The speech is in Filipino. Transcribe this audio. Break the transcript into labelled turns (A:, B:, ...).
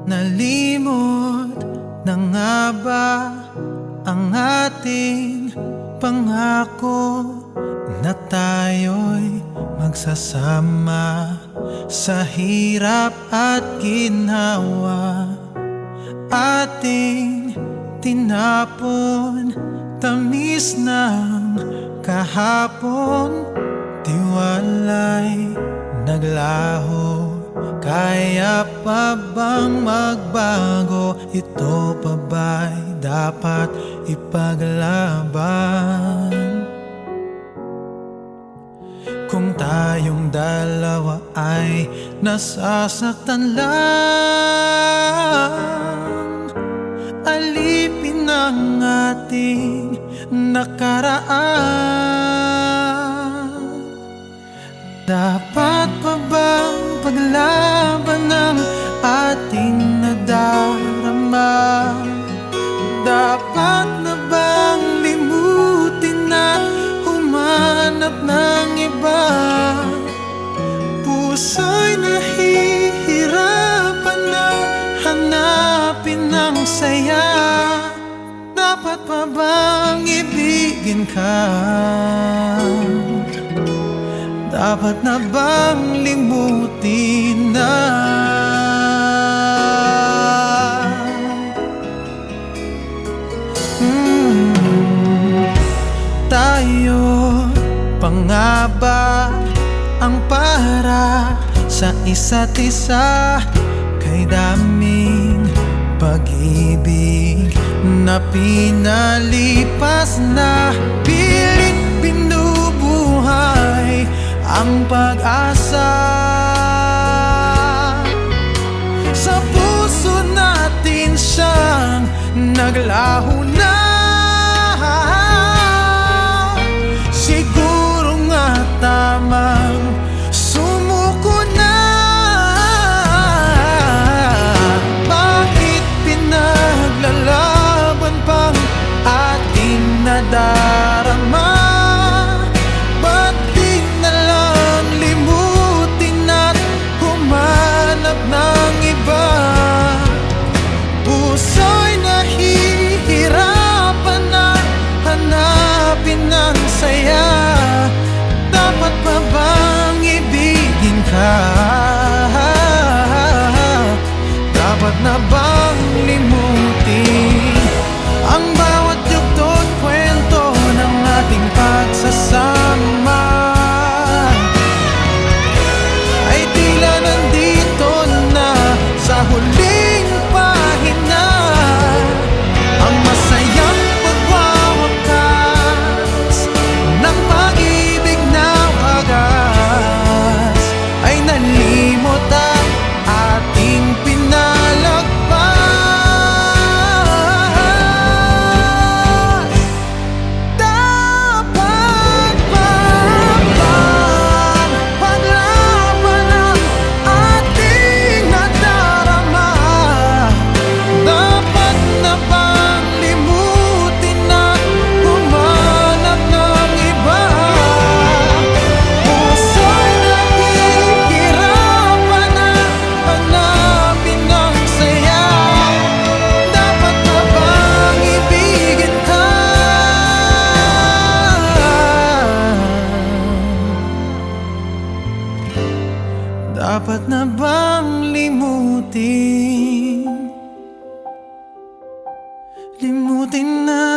A: Nalimot na nga ba ang ating pangako na tayo'y magsasama sa hirap at ginhawa? Ating tinapon, tamis ng kahapon, tiwala'y naglaho. Kaya pa bang magbago? Ito pa ba'y dapat ipaglaban? Kung tayong dalawa ay nasasaktan lang, alipin ang ating nakaraan. Dapat pa bang paglaban ang ating nadarama? Dapat na bang limutin na humanap ng iba? Puso'y nahihirapan na hanapin ang saya. Dapat pa bang ibigin ka? Dapat na bang limutin na? Tayo pa nga ba ang para sa isa't isa? Kay daming pag-ibig na pinalipas na, pilit binubuhay ang pag-asa sa puso natin, siyang naglaho na. Siguro nga tamang sumuko na. Bakit pinaglalaban pang ating nadarama? Dapat pa bang ibigin ka? Dapat na bang limutin ang bawat yugto at kwento ng ating pagsasama? Ay tila nandito na sa huling pahina ang masayang pagwawakas ng pag-ibig na wagas. Ay nalimot ang ating pinalagpas. Dapat pa bang paglaban ang ating nadarama? Dapat na bang limutin na humanap ng iba? Puso'y nahihirapan na hanapin ang saya. Dapat pa bang ibigin ka? Dapat na bang limutin? Limutin na